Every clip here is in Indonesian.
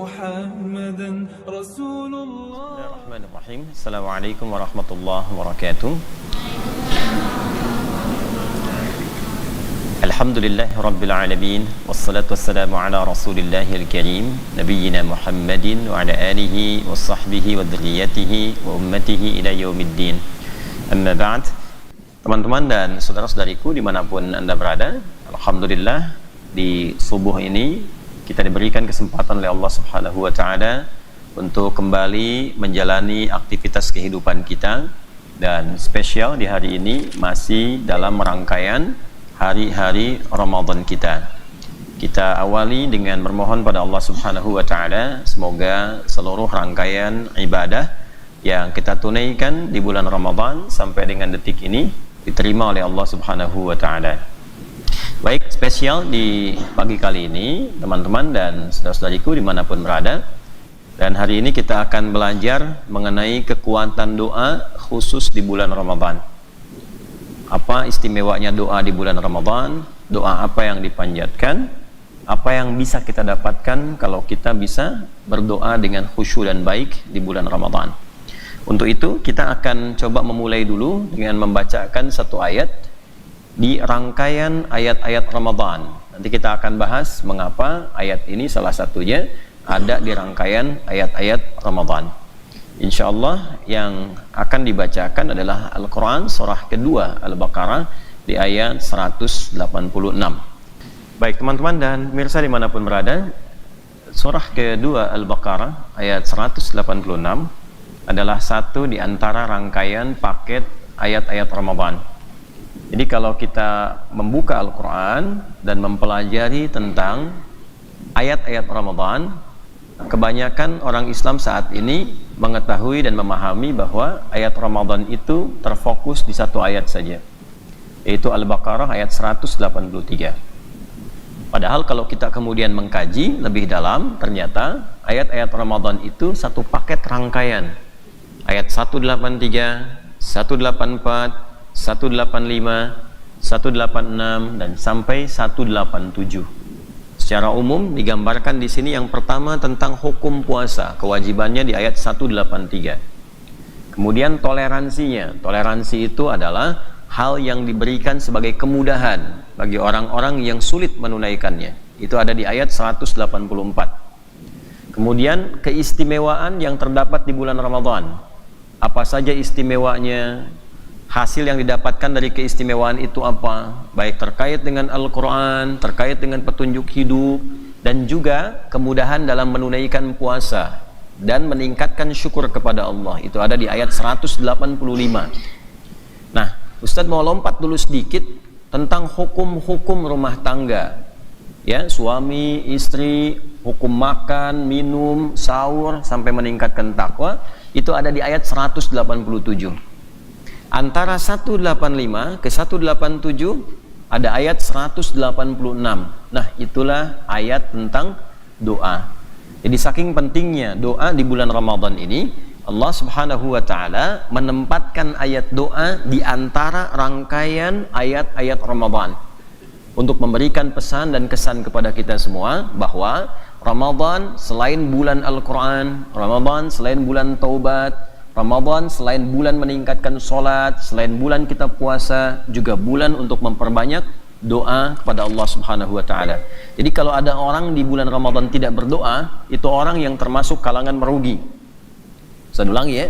محمدا رسول الله. بسم الله الرحمن الرحيم. السلام عليكم ورحمة الله وبركاته. Alhamdulillah Rabbil Alamin. Wassalatu wassalamu ala Rasulillahil Karim Nabiyyina Muhammadin wa ala alihi wa sahbihi wa dhurriyyatihi wa ummatihi ila yaumiddin. Amma ba'd. Teman-teman dan saudara-saudariku dimanapun Anda berada, Alhamdulillah di subuh ini kita diberikan kesempatan oleh Allah Subhanahu wa Ta'ala untuk kembali menjalani aktivitas kehidupan kita, dan spesial di hari ini masih dalam rangkaian hari-hari Ramadan kita. Kita awali dengan bermohon pada Allah Subhanahu wa Ta'ala semoga seluruh rangkaian ibadah yang kita tunaikan di bulan Ramadan sampai dengan detik ini diterima oleh Allah Subhanahu wa Ta'ala. Baik, spesial di pagi kali ini teman-teman dan saudara-saudariku dimanapun berada, dan hari ini kita akan belajar mengenai kekuatan doa khusus di bulan Ramadan. Apa istimewanya doa di bulan Ramadan, doa apa yang dipanjatkan, apa yang bisa kita dapatkan kalau kita bisa berdoa dengan khusyuk dan baik di bulan Ramadan. Untuk itu kita akan coba memulai dulu dengan membacakan satu ayat di rangkaian ayat-ayat Ramadan. Nanti kita akan bahas mengapa ayat ini salah satunya ada di rangkaian ayat-ayat Ramadan. InsyaAllah yang akan dibacakan adalah Al-Quran surah kedua Al-Baqarah di ayat 186. Baik teman-teman dan pemirsa dimanapun berada, surah kedua Al-Baqarah ayat 186 adalah satu di antara rangkaian paket ayat-ayat Ramadan. Jadi kalau kita membuka Al-Quran dan mempelajari tentang ayat-ayat Ramadan, kebanyakan orang Islam saat ini mengetahui dan memahami bahwa ayat Ramadan itu terfokus di satu ayat saja, yaitu Al-Baqarah ayat 183. Padahal kalau kita kemudian mengkaji lebih dalam, ternyata ayat-ayat Ramadan itu satu paket rangkaian. Ayat 183, 184, 185, 186 dan sampai 187. Secara umum digambarkan di sini yang pertama tentang hukum puasa, kewajibannya di ayat 183. Kemudian toleransinya. Toleransi itu adalah hal yang diberikan sebagai kemudahan bagi orang-orang yang sulit menunaikannya. Itu ada di ayat 184. Kemudian keistimewaan yang terdapat di bulan Ramadan. Apa saja istimewanya? Hasil yang didapatkan dari keistimewaan itu apa? Baik terkait dengan Al-Quran, terkait dengan petunjuk hidup, dan juga kemudahan dalam menunaikan puasa dan meningkatkan syukur kepada Allah. Itu ada di ayat 185. Nah, Ustadz mau lompat dulu sedikit tentang hukum-hukum rumah tangga, ya, suami, istri, hukum makan, minum, sahur, sampai meningkatkan takwa. Itu ada di ayat 187. Antara 185 ke 187 ada ayat 186. Nah, itulah ayat tentang doa. Jadi saking pentingnya doa di bulan Ramadan ini, Allah Subhanahu wa Ta'ala menempatkan ayat doa di antara rangkaian ayat-ayat Ramadan untuk memberikan pesan dan kesan kepada kita semua bahwa Ramadan selain bulan Al-Quran, Ramadan selain bulan Taubat, Ramadan selain bulan meningkatkan sholat, selain bulan kita puasa, juga bulan untuk memperbanyak doa kepada Allah Subhanahu wa Ta'ala. Jadi kalau ada orang di bulan Ramadan tidak berdoa, itu orang yang termasuk kalangan merugi. Saya ulangi ya.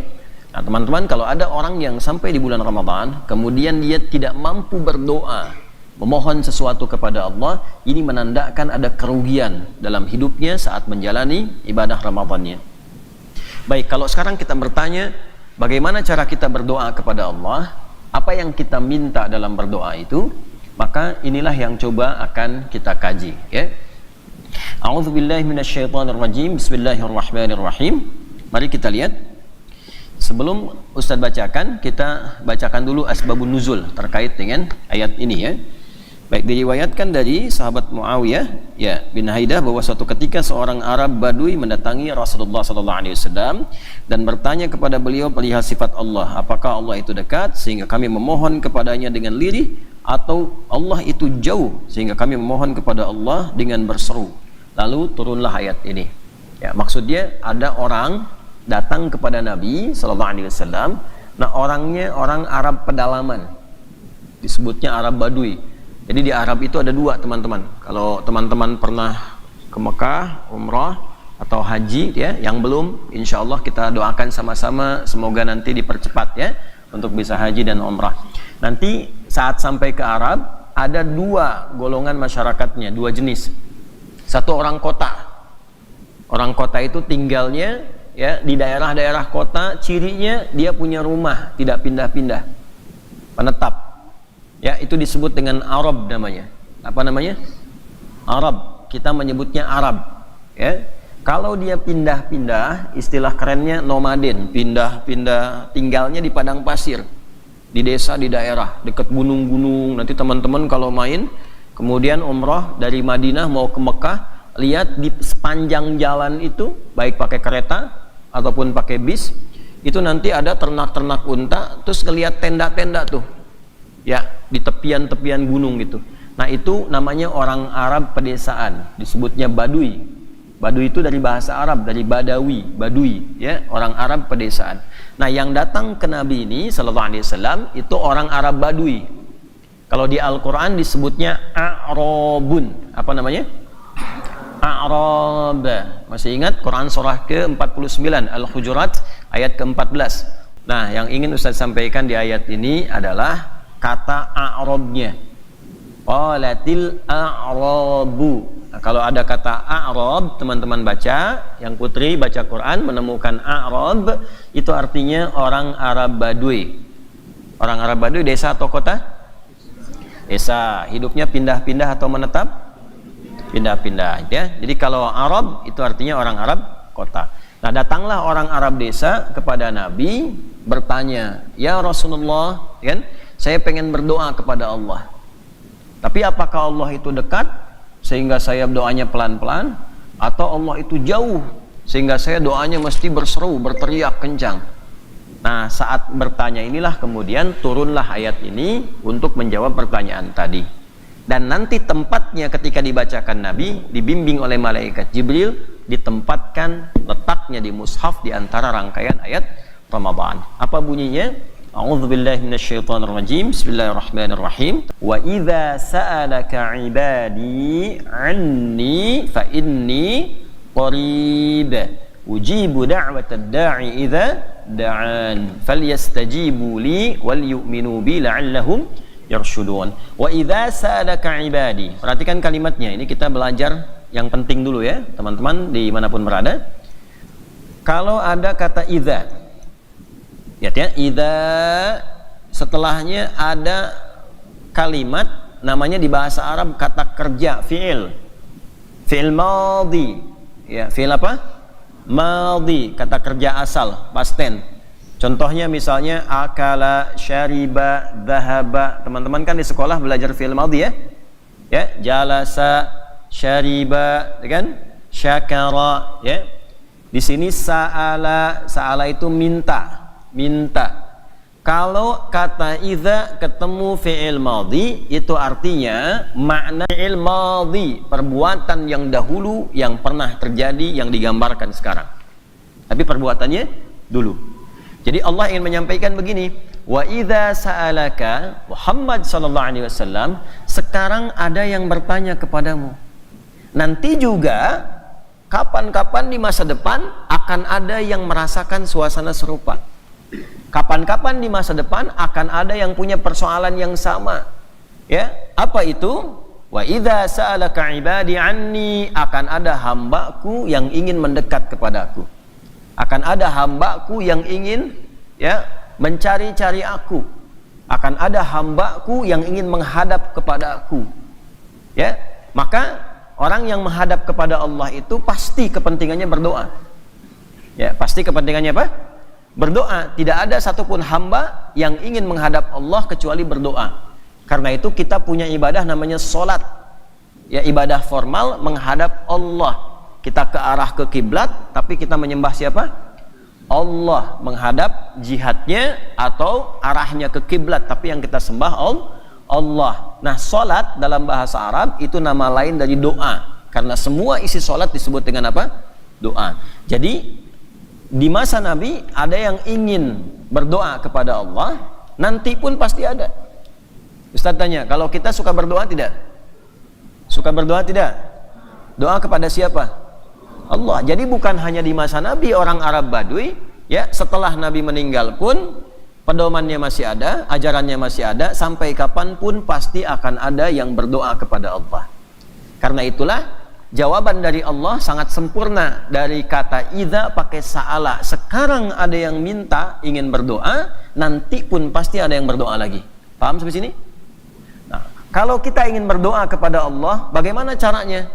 Nah teman-teman, kalau ada orang yang sampai di bulan Ramadan kemudian dia tidak mampu berdoa, memohon sesuatu kepada Allah, ini menandakan ada kerugian dalam hidupnya saat menjalani ibadah Ramadannya. Baik, kalau sekarang kita bertanya, bagaimana cara kita berdoa kepada Allah? Apa yang kita minta dalam berdoa itu? Maka inilah yang coba akan kita kaji, ya. A'udzubillahi minasyaitonirrajim. Bismillahirrahmanirrahim. Mari kita lihat. Sebelum Ustaz bacakan, kita bacakan dulu asbabun nuzul terkait dengan ayat ini, ya. Baik, diriwayatkan dari sahabat Muawiyah ya bin Haidah bahwa suatu ketika seorang Arab Badui mendatangi Rasulullah SAW dan bertanya kepada beliau perihal sifat Allah, apakah Allah itu dekat sehingga kami memohon kepadanya dengan lirih, atau Allah itu jauh sehingga kami memohon kepada Allah dengan berseru. Lalu turunlah ayat ini, Ya, maksudnya ada orang datang kepada Nabi sallallahu alaihi wasallam. Nah, orangnya orang Arab pedalaman. Disebutnya Arab Badui. Jadi di Arab itu ada dua, teman-teman. Kalau teman-teman pernah ke Mekah, umrah atau haji ya, yang belum, insya Allah kita doakan sama-sama semoga nanti dipercepat ya untuk bisa haji dan umrah. Nanti saat sampai ke Arab ada dua golongan masyarakatnya, dua jenis. Satu orang kota. Orang kota itu tinggalnya ya di daerah-daerah kota, cirinya dia punya rumah, tidak pindah-pindah, menetap. Ya, itu disebut dengan Arab namanya. Apa namanya? Arab. Kita menyebutnya Arab. Ya. Kalau dia pindah-pindah, istilah kerennya nomaden, pindah-pindah tinggalnya di padang pasir, di desa, di daerah, dekat gunung-gunung. Nanti teman-teman kalau main, kemudian umrah dari Madinah mau ke Mekah, lihat di sepanjang jalan itu, baik pakai kereta ataupun pakai bis, itu nanti ada ternak-ternak unta, terus ngelihat tenda-tenda tuh, ya di tepian-tepian gunung gitu. Nah itu namanya orang Arab pedesaan, disebutnya Badui. Badui itu dari bahasa Arab, dari Badawi, Badui, ya orang Arab pedesaan. Nah yang datang ke Nabi ini sallallahu alaihi wasallam itu orang Arab Badui. Kalau di Al-Quran disebutnya A'rabun. Apa namanya? A'rab. Masih ingat Quran surah ke-49 Al-Hujurat ayat ke-14. Nah yang ingin Ustaz sampaikan di ayat ini adalah kata A'rabnya. Qalatil a'rabu. Nah, kalau ada kata A'rab, teman-teman baca, yang putri baca Quran menemukan A'rab, itu artinya orang Arab Badui. Orang Arab Badui desa atau kota? Desa. Hidupnya pindah-pindah atau menetap? Pindah-pindah ya. Jadi kalau Arab itu artinya orang Arab kota. Nah, datanglah orang Arab desa kepada Nabi bertanya, "Ya Rasulullah, kan? Saya pengen berdoa kepada Allah. Tapi apakah Allah itu dekat sehingga saya doanya pelan-pelan, atau Allah itu jauh sehingga saya doanya mesti berseru, berteriak kencang?" Nah saat bertanya inilah kemudian turunlah ayat ini untuk menjawab pertanyaan tadi. Dan nanti tempatnya ketika dibacakan Nabi dibimbing oleh malaikat Jibril, ditempatkan letaknya di mushaf di antara rangkaian ayat Ramadan. Apa bunyinya? A'udzubillahi minasyaitonir rajim. Bismillahirrahmanirrahim. Wa idza sa'alaka 'ibadi 'anni fa inni qarib ujibu da'watad da'i idza da'an falyastajibu li wal yu'minu bi la'allahum yarshudun. Wa idza sa'alaka 'ibadi. Perhatikan kalimatnya. Ini kita belajar yang penting dulu ya, teman-teman dimanapun berada. Kalau ada kata idza, lihat ya, idza setelahnya ada kalimat namanya di bahasa Arab kata kerja, fi'il madhi ya, fi'il apa? Madhi, kata kerja asal, past tense. Contohnya misalnya akala, syariba, dhahaba. Teman-teman kan di sekolah belajar fi'il madhi ya, ya, jalasa, syariba, kan, syakara ya. Di sini sa'ala, sa'ala itu minta. Kalau kata idza ketemu fi'il madhi, itu artinya makna fi'il madhi, perbuatan yang dahulu yang pernah terjadi yang digambarkan sekarang. Tapi perbuatannya dulu. Jadi Allah ingin menyampaikan begini, wa idza sa'alaka Muhammad sallallahu alaihi wasallam, sekarang ada yang bertanya kepadamu. Nanti juga kapan-kapan di masa depan akan ada yang merasakan suasana serupa. Kapan-kapan di masa depan akan ada yang punya persoalan yang sama. Ya, apa itu? Wa idza sa'alaka 'ibadi 'anni, akan ada hambaku yang ingin mendekat kepadaku. Akan ada hambaku yang ingin ya mencari-cari aku. Akan ada hambaku yang ingin menghadap kepadaku. Ya, maka orang yang menghadap kepada Allah itu pasti kepentingannya berdoa. Ya, pasti kepentingannya apa? Berdoa. Tidak ada satupun hamba yang ingin menghadap Allah kecuali berdoa. Karena itu kita punya ibadah namanya sholat. Ya, ibadah formal menghadap Allah. Kita ke arah ke kiblat, tapi kita menyembah siapa? Allah. Menghadap jihadnya atau arahnya ke kiblat, tapi yang kita sembah Allah. Nah, sholat dalam bahasa Arab itu nama lain dari doa. Karena semua isi sholat disebut dengan apa? doa. Jadi di masa Nabi ada yang ingin berdoa kepada Allah, nanti pun pasti ada. Ustaz tanya, kalau kita suka berdoa tidak? Suka berdoa tidak? Doa kepada siapa? Allah. Jadi bukan hanya di masa Nabi orang Arab Badui, ya, setelah Nabi meninggal pun pedomannya masih ada, ajarannya masih ada, sampai kapanpun pasti akan ada yang berdoa kepada Allah. Karena itulah jawaban dari Allah sangat sempurna dari kata idza pakai sa'ala. Sekarang ada yang minta ingin berdoa, nanti pun pasti ada yang berdoa lagi. Paham sampai sini? Nah, kalau kita ingin berdoa kepada Allah, bagaimana caranya?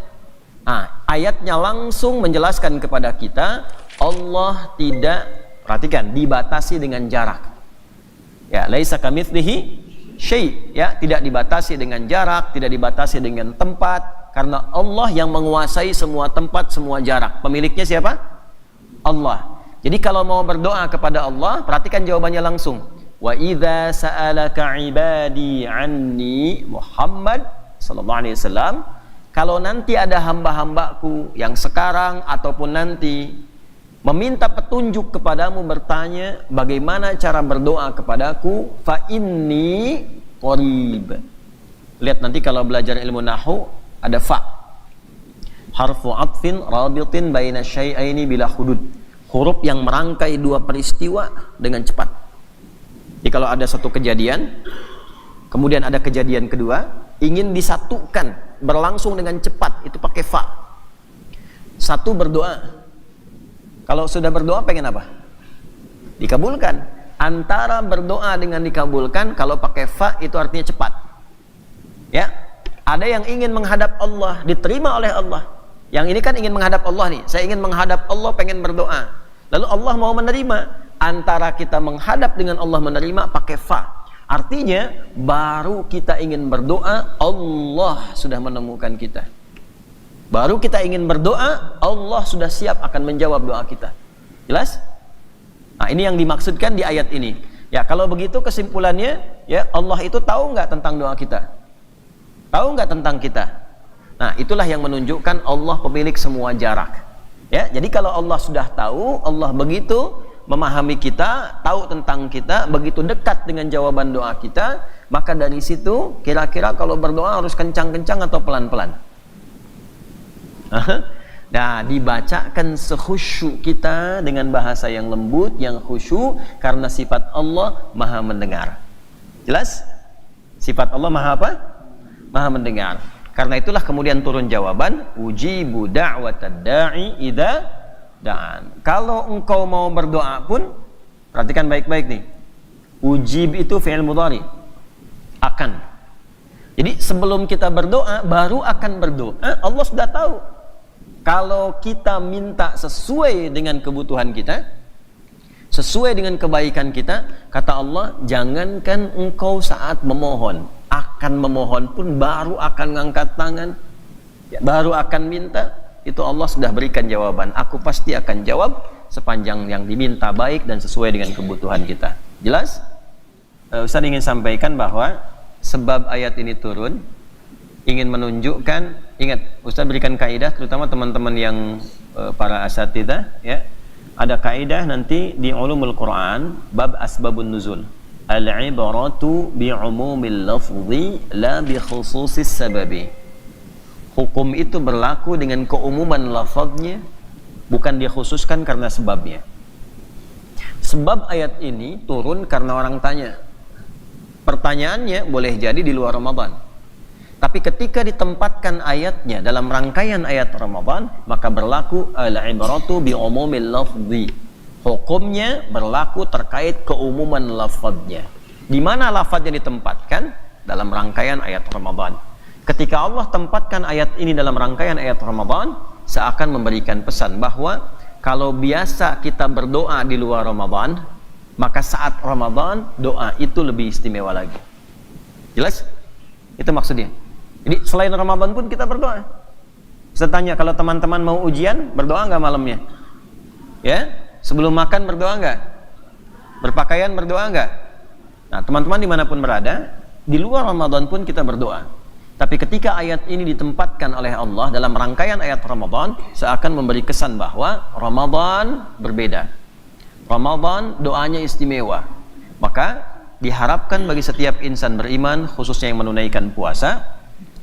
Nah, ayatnya langsung menjelaskan kepada kita, Allah tidak, perhatikan, dibatasi dengan jarak. Ya, laisa kamitslihi syai', ya, tidak dibatasi dengan jarak, tidak dibatasi dengan tempat. Karena Allah yang menguasai semua tempat, semua jarak. Pemiliknya siapa? Allah. Jadi kalau mau berdoa kepada Allah, perhatikan jawabannya langsung. Wa idza sa'alaka ibadi anni Muhammad sallallahu alaihi wasallam, kalau nanti ada hamba-hambaku yang sekarang ataupun nanti meminta petunjuk kepadamu, bertanya bagaimana cara berdoa kepadaku, fa inni qarib. Lihat nanti kalau belajar ilmu nahwu ada fa, harfu atfin rabitin baina syai'aini bila hudud, huruf yang merangkai dua peristiwa dengan cepat. Jadi kalau ada satu kejadian, kemudian ada kejadian kedua, ingin disatukan, berlangsung dengan cepat, itu pakai fa. Satu, berdoa. Kalau sudah berdoa pengen apa? Dikabulkan. Antara berdoa dengan dikabulkan, kalau pakai fa itu artinya cepat. Ya. Ada yang ingin menghadap Allah, diterima oleh Allah. Yang ini kan ingin menghadap Allah nih. Saya ingin menghadap Allah, pengen berdoa. Lalu Allah mau menerima. Antara kita menghadap dengan Allah menerima pakai fa. Artinya baru kita ingin berdoa, Allah sudah menemukan kita. Baru kita ingin berdoa, Allah sudah siap akan menjawab doa kita. Jelas? Nah, ini yang dimaksudkan di ayat ini. Ya, kalau begitu kesimpulannya, ya, Allah itu tahu nggak tentang doa kita? Tahu nggak tentang kita? Nah, itulah yang menunjukkan Allah pemilik semua jarak. Ya, jadi kalau Allah sudah tahu, Allah begitu memahami kita, tahu tentang kita, begitu dekat dengan jawaban doa kita, maka dari situ kira-kira kalau berdoa harus kencang-kencang atau pelan-pelan? Nah, dibacakan sekhusyuk kita dengan bahasa yang lembut, yang khusyuk, karena sifat Allah maha mendengar. Jelas? Sifat Allah maha apa? Maha mendengar. Karena itulah kemudian turun jawaban, ujibu da'watad da'i idza da'an. Kalau engkau mau berdoa pun, perhatikan baik-baik nih. Ujib itu fi'il mudhari, akan. Jadi sebelum kita berdoa, baru akan berdoa, Allah sudah tahu. Kalau kita minta sesuai dengan kebutuhan kita, sesuai dengan kebaikan kita, kata Allah, jangankan engkau saat memohon, akan memohon pun baru akan ngangkat tangan, baru akan minta, itu Allah sudah berikan jawaban. Aku pasti akan jawab sepanjang yang diminta baik dan sesuai dengan kebutuhan kita. Jelas? Ustaz ingin sampaikan bahwa sebab ayat ini turun ingin menunjukkan, ingat Ustaz berikan kaidah terutama teman-teman yang para asatidzah, ya. Ada kaidah nanti di ulumul Quran bab asbabun nuzul. Al-ibaratu bi'umumil lafzi la bi khususis sababi. Hukum itu berlaku dengan keumuman lafaznya, bukan dikhususkan karena sebabnya. Sebab ayat ini turun karena orang tanya. Pertanyaannya boleh jadi di luar Ramadan. Tapi ketika ditempatkan ayatnya dalam rangkaian ayat Ramadan, maka berlaku al-ibaratu bi'umumil lafzi. Hukumnya berlaku terkait keumuman lafadznya. Di mana lafadznya ditempatkan? Dalam rangkaian ayat Ramadan. Ketika Allah tempatkan ayat ini dalam rangkaian ayat Ramadan, seakan memberikan pesan bahwa kalau biasa kita berdoa di luar Ramadan, maka saat Ramadan doa itu lebih istimewa lagi. Jelas? Itu maksudnya. Jadi selain Ramadan pun kita berdoa. Saya tanya, kalau teman-teman mau ujian, berdoa nggak malamnya? Ya? Sebelum makan berdoa enggak? Berpakaian berdoa enggak? Nah, teman-teman dimanapun berada, di luar Ramadan pun kita berdoa. Tapi ketika ayat ini ditempatkan oleh Allah dalam rangkaian ayat Ramadan, seakan memberi kesan bahwa Ramadan berbeda. Ramadan doanya istimewa. Maka diharapkan bagi setiap insan beriman, khususnya yang menunaikan puasa,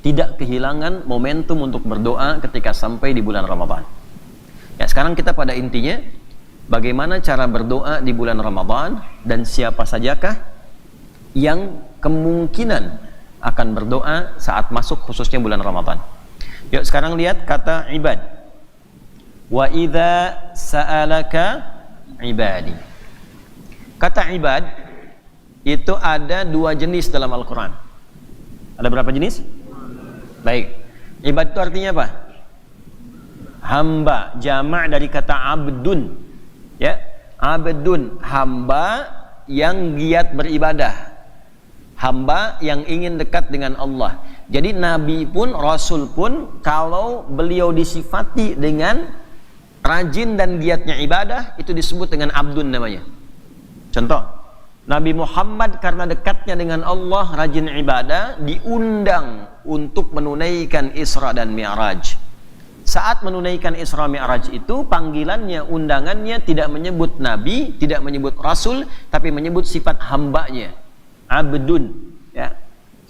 tidak kehilangan momentum untuk berdoa ketika sampai di bulan Ramadan. Ya, sekarang kita pada intinya, bagaimana cara berdoa di bulan Ramadan dan siapa sajakah yang kemungkinan akan berdoa saat masuk khususnya bulan Ramadan. Yuk sekarang lihat kata ibad. Wa idza sa'alaka ibadi. Kata ibad itu ada 2 jenis dalam Al-Quran. Ada berapa jenis? Baik. Ibad itu artinya apa? Hamba, jamak dari kata abdun. Ya, abdun, hamba yang giat beribadah. Hamba yang ingin dekat dengan Allah. Jadi Nabi pun, Rasul pun, kalau beliau disifati dengan rajin dan giatnya ibadah, itu disebut dengan abdun namanya. Contoh, Nabi Muhammad karena dekatnya dengan Allah, rajin ibadah, diundang untuk menunaikan Isra dan Mi'raj. Saat menunaikan Isra Mi'raj itu, panggilannya, undangannya tidak menyebut Nabi, tidak menyebut Rasul, tapi menyebut sifat hambanya. Abdun, ya.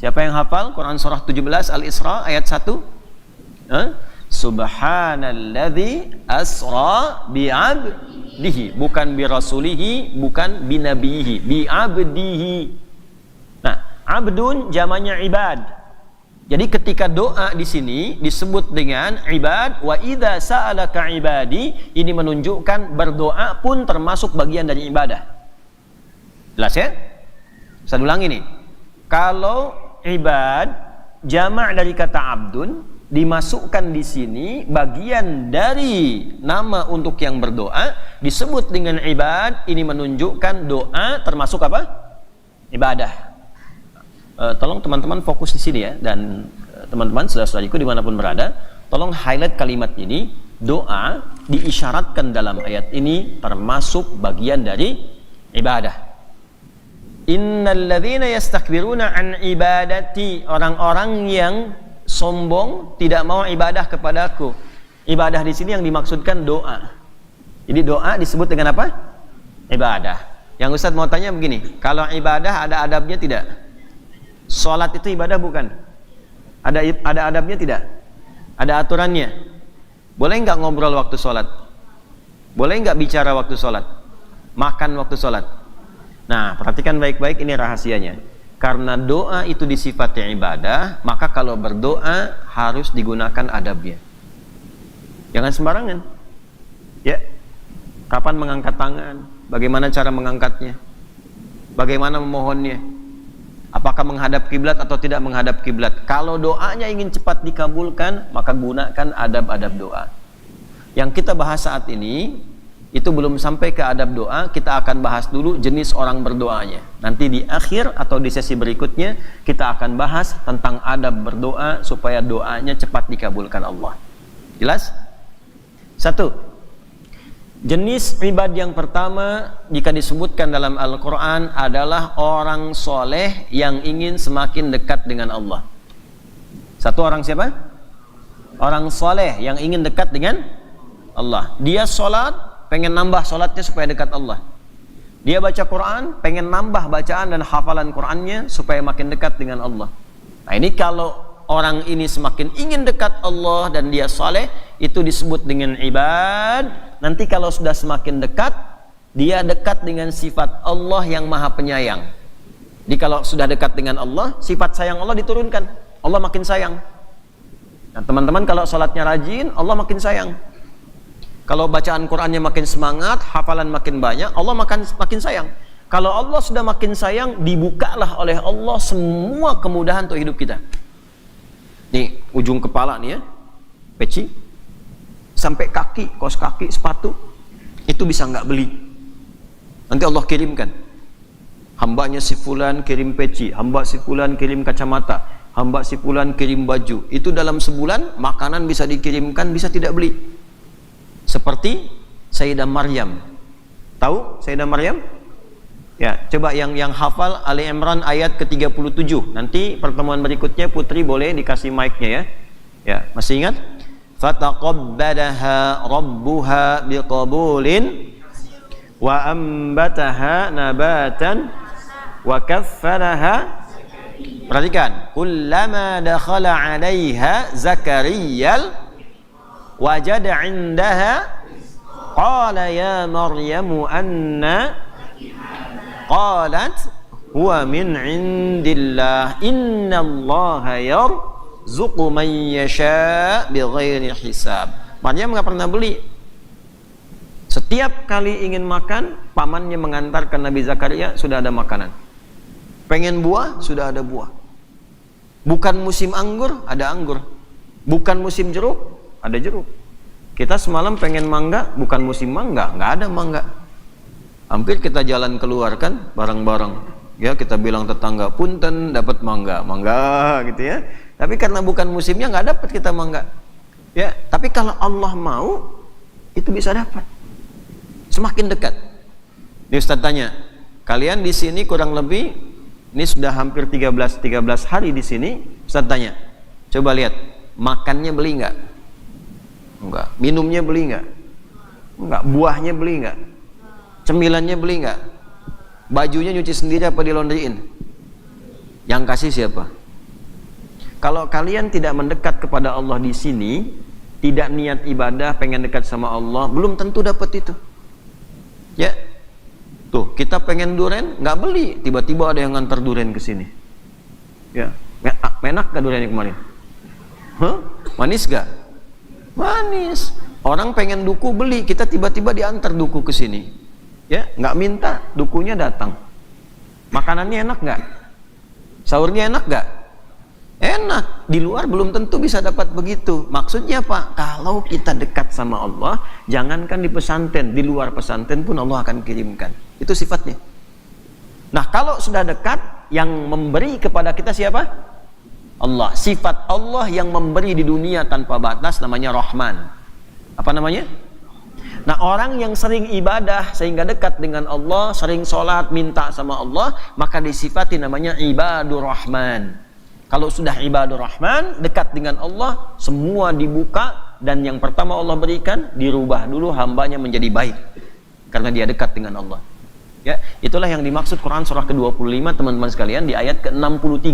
Siapa yang hafal Quran surah 17 Al-Isra ayat 1? Subhanalladzi asra bi'abdihi, bukan bi rasulihi, bukan bi nabihi, bi abdihi. Nah, abdun jamannya ibad. Jadi ketika doa di sini disebut dengan ibad, wa idza sa'alaka ibadi, ini menunjukkan berdoa pun termasuk bagian dari ibadah. Jelas ya? Saya ulangi nih, kalau ibad jamak dari kata abdun dimasukkan di sini bagian dari nama untuk yang berdoa disebut dengan ibad, ini menunjukkan doa termasuk apa? Ibadah. Tolong teman-teman fokus di sini ya, dan teman-teman saudara-saudariku dimanapun berada, tolong highlight kalimat ini. Doa diisyaratkan dalam ayat ini termasuk bagian dari ibadah. Innalladzina yastakbiruna an ibadati, orang-orang yang sombong tidak mau ibadah kepadaku. Ibadah di sini yang dimaksudkan doa. Jadi doa disebut dengan apa? Ibadah. Yang Ustaz mau tanya begini, kalau ibadah ada adabnya tidak? Salat itu ibadah bukan? Ada adabnya tidak? Ada aturannya? Boleh nggak ngobrol waktu salat? Boleh nggak bicara waktu salat? Makan waktu salat? Nah, perhatikan baik-baik, ini rahasianya. Karena doa itu disifati ibadah, maka kalau berdoa harus digunakan adabnya. Jangan sembarangan. Ya. Kapan mengangkat tangan? Bagaimana cara mengangkatnya? Bagaimana memohonnya? Apakah menghadap kiblat atau tidak menghadap kiblat? Kalau doanya ingin cepat dikabulkan, maka gunakan adab-adab doa. Yang kita bahas saat ini itu belum sampai ke adab doa, kita akan bahas dulu jenis orang berdoanya. Nanti di akhir atau di sesi berikutnya kita akan bahas tentang adab berdoa supaya doanya cepat dikabulkan Allah. Jelas? 1. Jenis ibad yang pertama jika disebutkan dalam Al-Quran adalah orang soleh yang ingin semakin dekat dengan Allah. 1 orang siapa? Orang soleh yang ingin dekat dengan Allah. Dia sholat, pengen nambah sholatnya supaya dekat Allah. Dia baca Quran, pengen nambah bacaan dan hafalan Qurannya supaya makin dekat dengan Allah. Nah, ini kalau orang ini semakin ingin dekat Allah dan dia saleh, itu disebut dengan ibad. Nanti kalau sudah semakin dekat, dia dekat dengan sifat Allah yang maha penyayang. Jadi kalau sudah dekat dengan Allah, sifat sayang Allah diturunkan, Allah makin sayang. Nah, teman-teman kalau sholatnya rajin, Allah makin sayang. Kalau bacaan Qurannya makin semangat, hafalan makin banyak, Allah makin sayang. Kalau Allah sudah makin sayang, dibukalah oleh Allah semua kemudahan untuk hidup kita. Nih, ujung kepala nih ya, peci, sampai kaki, kaos kaki, sepatu, itu bisa nggak beli. Nanti Allah kirimkan. Hambanya si fulan kirim peci, hamba si fulan kirim kacamata, hamba si fulan kirim baju. Itu dalam sebulan, makanan bisa dikirimkan, bisa tidak beli. Seperti Sayyidah Maryam. Tahu Sayyidah Maryam? Ya, coba yang hafal Ali Imran ayat ke-37. Nanti pertemuan berikutnya Putri boleh dikasih mic-nya ya. Ya, masih ingat? Fataqabbalaha rabbuha biqabulin wa ambataha nabatan wa kaffalaha. Perhatikan, kullama dakhala 'alaiha zakariyal wajada 'indaha qala ya maryamu anna qalat huwa min indillah innallaha yarzuqu man yasha bighairi hisab. Maryam enggak pernah beli. Setiap kali ingin makan, pamannya mengantarkan Nabi Zakaria, sudah ada makanan. Pengen buah, sudah ada buah. Bukan musim anggur, ada anggur. Bukan musim jeruk, ada jeruk. Kita semalam pengen mangga, bukan musim mangga, nggak ada mangga. Hampir kita jalan keluar kan bareng-bareng. Ya, kita bilang tetangga, punten dapat mangga gitu ya. Tapi karena bukan musimnya nggak dapat kita mangga. Ya, tapi kalau Allah mau itu bisa dapat. Semakin dekat. Ini Ustaz tanya, kalian di sini kurang lebih ini sudah hampir 13 hari di sini. Ustaz tanya, coba lihat, makannya beli nggak? Enggak. Minumnya beli nggak? Enggak. Buahnya beli nggak? Cemilannya beli nggak? Bajunya nyuci sendiri apa dilondriin? Yang kasih siapa? Kalau kalian tidak mendekat kepada Allah di sini, tidak niat ibadah, pengen dekat sama Allah, belum tentu dapat itu. Ya, tuh kita pengen duren, nggak beli, tiba-tiba ada yang ngantar duren ke sini. Ya, enak gak durennya kemarin? Hah? Manis gak? Manis. Orang pengen duku beli, kita tiba-tiba diantar duku ke sini. Ya, nggak minta, dukunya datang. Makanannya enak nggak? Sahurnya enak nggak? Enak. Di luar belum tentu bisa dapat begitu. Maksudnya apa? Kalau kita dekat sama Allah, jangankan di pesantren, di luar pesantren pun Allah akan kirimkan. Itu sifatnya. Nah, kalau sudah dekat, yang memberi kepada kita siapa? Allah. Sifat Allah yang memberi di dunia tanpa batas namanya Rahman. Apa namanya? Nah, orang yang sering ibadah sehingga dekat dengan Allah, sering sholat, minta sama Allah, maka disifati namanya ibadur Rahman. Kalau sudah ibadur Rahman, dekat dengan Allah, semua dibuka, dan yang pertama Allah berikan, dirubah dulu hambanya menjadi baik karena dia dekat dengan Allah. Ya, itulah yang dimaksud Quran surah ke-25 teman-teman sekalian di ayat ke-63.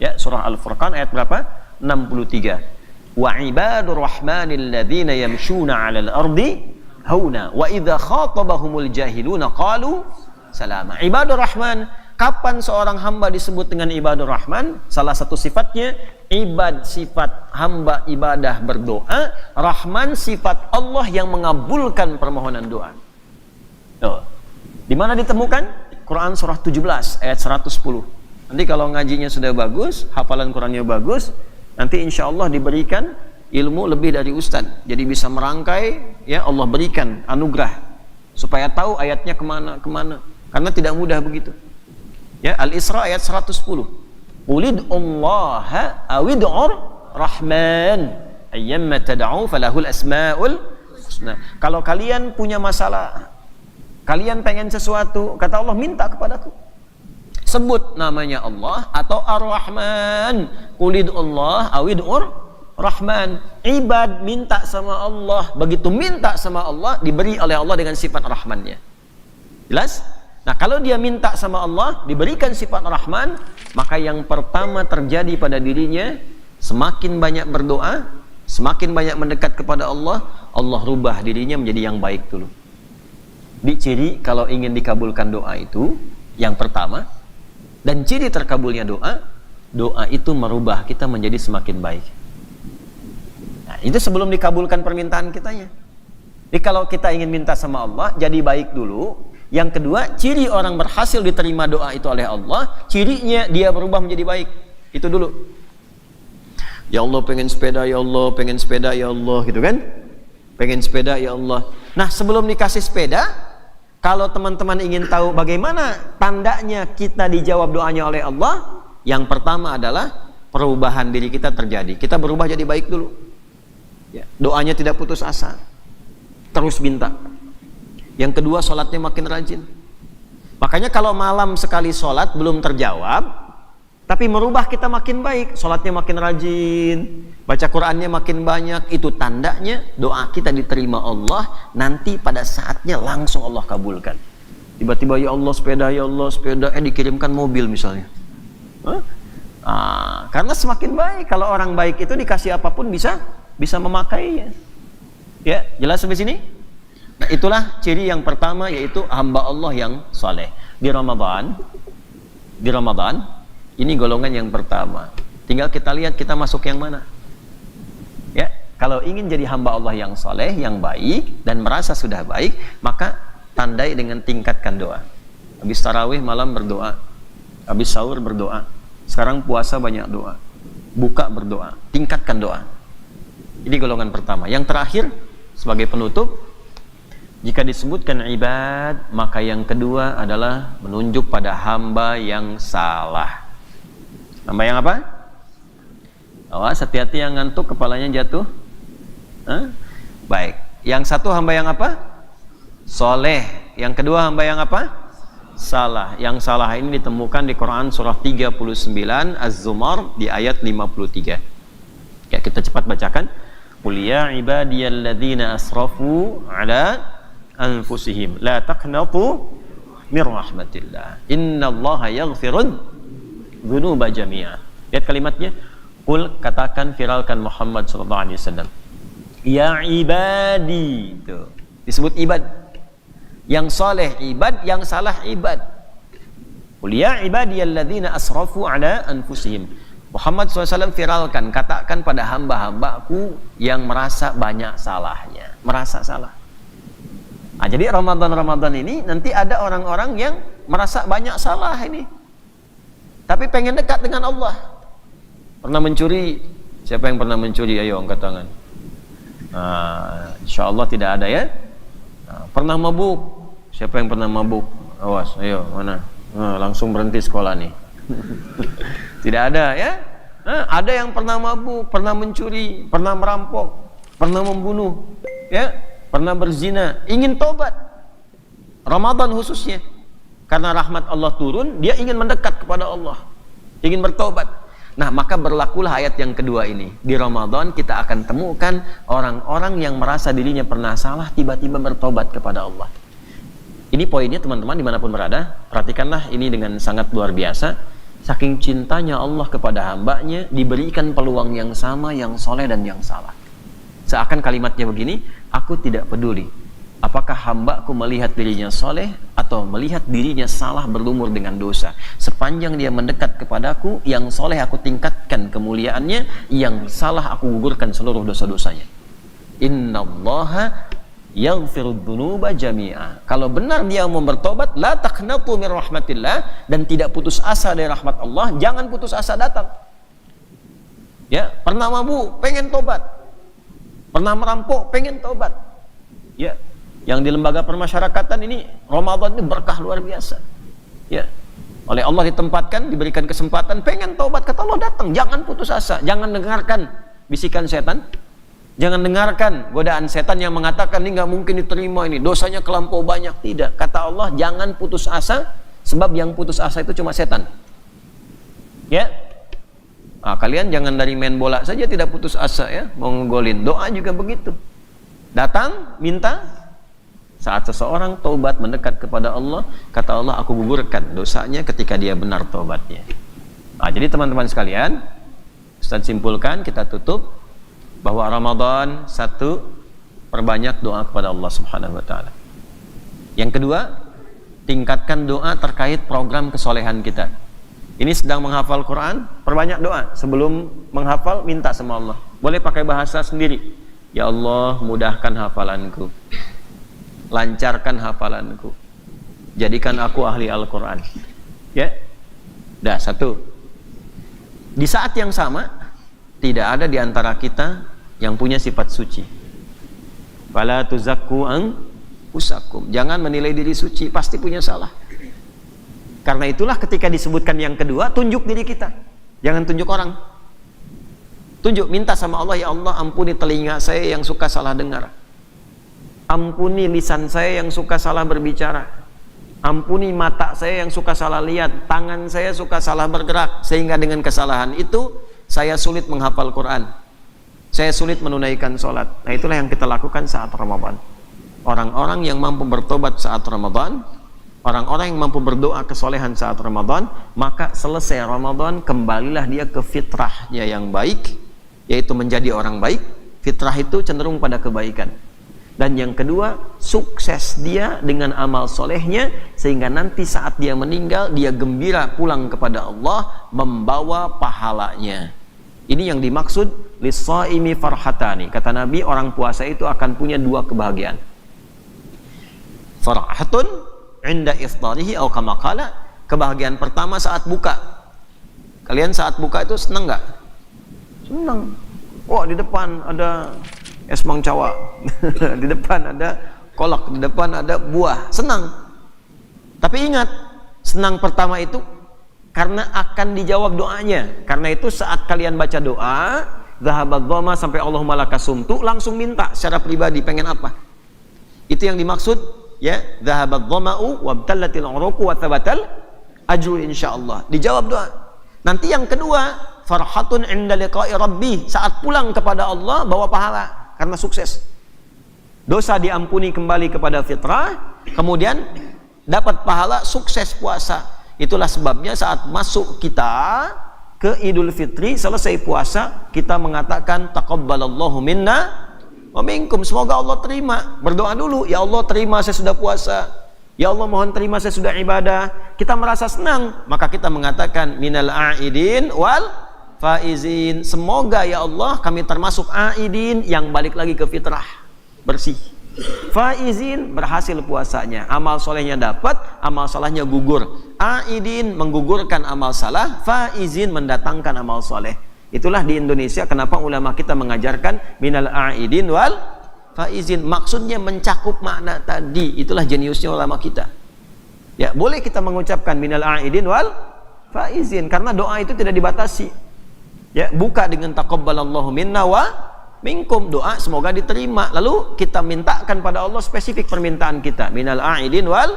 Ya, surah Al-Furqan ayat berapa? 63. Wa ibadur rahmanil ladzina yamshuna 'alal ardi hauna wa idza khatabahumul jahiluna qalu salama. Ibadur Rahman, kapan seorang hamba disebut dengan ibadur Rahman? Salah satu sifatnya sifat hamba ibadah berdoa, Rahman sifat Allah yang mengabulkan permohonan doa. Tuh. Di mana ditemukan? Quran surah 17 ayat 110. Nanti kalau ngajinya sudah bagus, hafalan Qurannya bagus, nanti insya Allah diberikan ilmu lebih dari ustaz, jadi bisa merangkai, ya Allah berikan anugerah supaya tahu ayatnya kemana, karena tidak mudah begitu. Ya, Al-Isra ayat 110. Qulid'ullaha awid'ur rahman ayyamma tad'u falahul asmaul husna. Kalau kalian punya masalah, kalian pengen sesuatu, kata Allah, minta kepadaku, sebut namanya Allah atau Ar-Rahman. Qulid'ullah awid'ur Rahman. Ibad, minta sama Allah. Begitu minta sama Allah, diberi oleh Allah dengan sifat Rahmannya. Jelas? Nah, kalau dia minta sama Allah, diberikan sifat Rahman, maka yang pertama terjadi pada dirinya, semakin banyak berdoa, semakin banyak mendekat kepada Allah, Allah rubah dirinya menjadi yang baik dulu. Di ciri kalau ingin dikabulkan doa itu, yang pertama, dan ciri terkabulnya doa, doa itu merubah kita menjadi semakin baik. Nah, itu sebelum dikabulkan permintaan kitanya. Jadi kalau kita ingin minta sama Allah, jadi baik dulu. Yang kedua, ciri orang berhasil diterima doa itu oleh Allah, cirinya dia berubah menjadi baik. Itu dulu. Ya Allah, pengen sepeda, ya Allah, pengen sepeda, ya Allah, gitu kan? Pengen sepeda, ya Allah. Nah, sebelum dikasih sepeda, kalau teman-teman ingin tahu bagaimana tandanya kita dijawab doanya oleh Allah, yang pertama adalah perubahan diri kita terjadi. Kita berubah jadi baik dulu. Ya, doanya tidak putus asa, terus minta. Yang kedua, sholatnya makin rajin. Makanya kalau malam sekali sholat belum terjawab, tapi merubah kita makin baik, sholatnya makin rajin, baca Qurannya makin banyak, itu tandanya doa kita diterima Allah, nanti pada saatnya langsung Allah kabulkan. Tiba-tiba ya Allah sepeda, dikirimkan mobil misalnya. Karena semakin baik, kalau orang baik itu dikasih apapun bisa memakainya. Ya, jelas sampai sini? Nah, itulah ciri yang pertama, yaitu hamba Allah yang soleh. Di Ramadan, ini golongan yang pertama. Tinggal kita lihat kita masuk yang mana. Ya, kalau ingin jadi hamba Allah yang soleh, yang baik, dan merasa sudah baik, maka tandai dengan tingkatkan doa. Habis tarawih malam berdoa, habis sahur berdoa, sekarang puasa banyak doa, buka berdoa, tingkatkan doa. Ini golongan pertama. Yang terakhir sebagai penutup, jika disebutkan ibad, maka yang kedua adalah menunjuk pada hamba yang salah. Hamba yang apa? Awas, hati-hati yang ngantuk kepalanya jatuh. Baik. Yang satu hamba yang apa? Soleh. Yang kedua hamba yang apa? Salah. Yang salah ini ditemukan di Quran surah 39 Az-Zumar di ayat 53. Ya, kita cepat bacakan. Qul ya ibadiyalladzina asrafu ala anfusihim la taqnatu mir rahmatillah innallaha yaghfirud dzunuba jami'a. Lihat kalimatnya. Qul, katakan, viralkan Muhammad sallallahu alaihi wasallam. Ya ibadi. Itu disebut ibad. Yang soleh ibad, yang salah ibad. Qul ya ibadiyalladzina asrafu ala anfusihim. Muhammad SAW viralkan, katakan pada hamba-hambaku yang merasa banyak salahnya, merasa salah. Nah, jadi Ramadan ini nanti ada orang-orang yang merasa banyak salah ini, tapi pengen dekat dengan Allah. Pernah mencuri? Siapa yang pernah mencuri? Ayo angkat tangan. Insya Allah tidak ada ya. Pernah mabuk? Siapa yang pernah mabuk? Awas, ayo mana? Langsung berhenti sekolah nih. Tidak ada ya. Ada yang pernah mabuk, pernah mencuri, pernah merampok, pernah membunuh, ya, pernah berzina, ingin tobat. Ramadan khususnya, karena rahmat Allah turun, dia ingin mendekat kepada Allah, ingin bertobat. Nah, maka berlakulah ayat yang kedua ini. Di Ramadan kita akan temukan orang-orang yang merasa dirinya pernah salah, tiba-tiba bertobat kepada Allah. Ini poinnya teman-teman dimanapun berada. Perhatikanlah ini dengan sangat luar biasa. Saking cintanya Allah kepada hambanya, diberikan peluang yang sama, yang soleh dan yang salah. Seakan kalimatnya begini, aku tidak peduli apakah hambaku melihat dirinya soleh atau melihat dirinya salah berlumur dengan dosa. Sepanjang dia mendekat kepadaku, yang soleh aku tingkatkan kemuliaannya, yang salah aku gugurkan seluruh dosa-dosanya. Innallaha yaghfirud dzunuba jami'a. Kalau benar dia mau bertobat, la taqnatu mir rahmatillah, dan tidak putus asa dari rahmat Allah, jangan putus asa datang. Ya, pernah mabuk, pengen tobat. Pernah merampok, pengen tobat. Ya, yang di lembaga permasyarakatan ini Ramadan ini berkah luar biasa. Ya. Oleh Allah ditempatkan, diberikan kesempatan, pengen tobat, kata Allah datang. Jangan putus asa, jangan dengarkan bisikan setan. Jangan dengarkan godaan setan yang mengatakan ini nggak mungkin diterima, ini dosanya kelampau banyak. Tidak, kata Allah jangan putus asa, sebab yang putus asa itu cuma setan. Ya, kalian jangan dari main bola saja tidak putus asa ya, mau ngegolin. Doa juga begitu. Datang minta, saat seseorang taubat mendekat kepada Allah, kata Allah aku gugurkan dosanya ketika dia benar taubatnya. Jadi teman-teman sekalian, Ustaz simpulkan, kita tutup bahwa Ramadan, satu, perbanyak doa kepada Allah Subhanahu wa taala. Yang kedua, tingkatkan doa terkait program kesolehan kita. Ini sedang menghafal Quran, perbanyak doa. Sebelum menghafal, minta sama Allah. Boleh pakai bahasa sendiri. Ya Allah, mudahkan hafalanku, lancarkan hafalanku, jadikan aku ahli Al-Quran. Ya, dah satu. Di saat yang sama, tidak ada di antara kita yang punya sifat suci. Fala tuzakku anfusakum. Jangan menilai diri suci, pasti punya salah. Karena itulah ketika disebutkan yang kedua, tunjuk diri kita. Jangan tunjuk orang. Tunjuk, minta sama Allah, ya Allah ampuni telinga saya yang suka salah dengar. Ampuni lisan saya yang suka salah berbicara. Ampuni mata saya yang suka salah lihat, tangan saya suka salah bergerak, sehingga dengan kesalahan itu saya sulit menghafal Quran, saya sulit menunaikan sholat. Nah, itulah yang kita lakukan saat Ramadan. Orang-orang yang mampu bertobat saat Ramadan, orang-orang yang mampu berdoa kesolehan saat Ramadan, maka selesai Ramadan kembalilah dia ke fitrahnya yang baik, yaitu menjadi orang baik. Fitrah itu cenderung pada kebaikan. Dan yang kedua, sukses dia dengan amal solehnya, sehingga nanti saat dia meninggal, dia gembira pulang kepada Allah membawa pahalanya. Ini yang dimaksud lis-shaimi farhatani. Kata Nabi, orang puasa itu akan punya dua kebahagiaan. Farhatun inda iftarihi atau kama qala. Kebahagiaan pertama saat buka. Kalian saat buka itu senang nggak? Senang. Wah, di depan ada es mangcawa, di depan ada kolak, di depan ada buah, senang. Tapi ingat, senang pertama itu karena akan dijawab doanya. Karena itu saat kalian baca doa, zahabat dhama sampai Allahumma lakasumtu, langsung minta secara pribadi pengen apa. Itu yang dimaksud, ya, zahabat dhama'u wabtallatil uruqu wa thabatal ajru insyaallah. Dijawab doa. Nanti yang kedua, farhatun inda liqa'i rabbi, saat pulang kepada Allah bawa pahala karena sukses. Dosa diampuni kembali kepada fitrah, kemudian dapat pahala sukses puasa. Itulah sebabnya saat masuk kita ke Idul Fitri, selesai puasa, kita mengatakan taqabbalallahu minna wa minkum, semoga Allah terima. Berdoa dulu, ya Allah terima saya sudah puasa, ya Allah mohon terima saya sudah ibadah. Kita merasa senang, maka kita mengatakan minal a'idin wal faizin, semoga ya Allah kami termasuk a'idin yang balik lagi ke fitrah, bersih. Faizin, berhasil puasanya, amal solehnya dapat, amal salahnya gugur. A'idin, menggugurkan amal salah. Faizin, mendatangkan amal soleh. Itulah di Indonesia kenapa ulama kita mengajarkan minal a'idin wal faizin, maksudnya mencakup makna tadi. Itulah jeniusnya ulama kita. Ya, boleh kita mengucapkan minal a'idin wal faizin karena doa itu tidak dibatasi. Ya, buka dengan taqabbalallahu minna wa minkum, doa semoga diterima. Lalu kita mintakan pada Allah spesifik permintaan kita, minal a'idin wal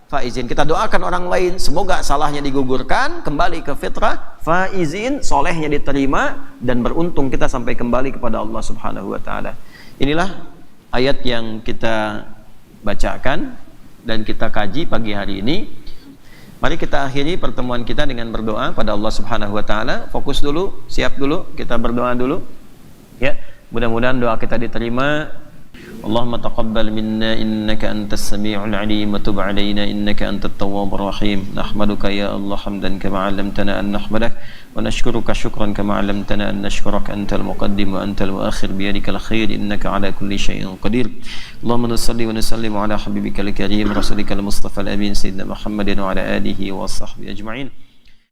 faizin. Kita doakan orang lain semoga salahnya digugurkan, kembali ke fitrah, faizin, solehnya diterima, dan beruntung kita sampai kembali kepada Allah Subhanahu wa taala. Inilah ayat yang kita bacakan dan kita kaji pagi hari ini. Mari kita akhiri pertemuan kita dengan berdoa pada Allah Subhanahu wa taala. Fokus dulu, siap dulu, kita berdoa dulu. Ya, mudah-mudahan doa kita diterima. Allahumma taqabbal minna innaka antas sami'ul 'alim wa tub 'alaina innaka antat tawwabur rahim. Nahmaduka ya Allah hamdan kama 'allamtana an nahmadak wa nashkuruka syukran kama 'allamtana an nashkuraka antal muqaddim wa antal muakhir bi yadikal khair innaka 'ala kulli syai'in qadir. Allahumma salli wa nusallim 'ala habibikal karim rasulikal mustafa al amin sayyidina Muhammadin wa 'ala alihi wa sahbihi ajma'in.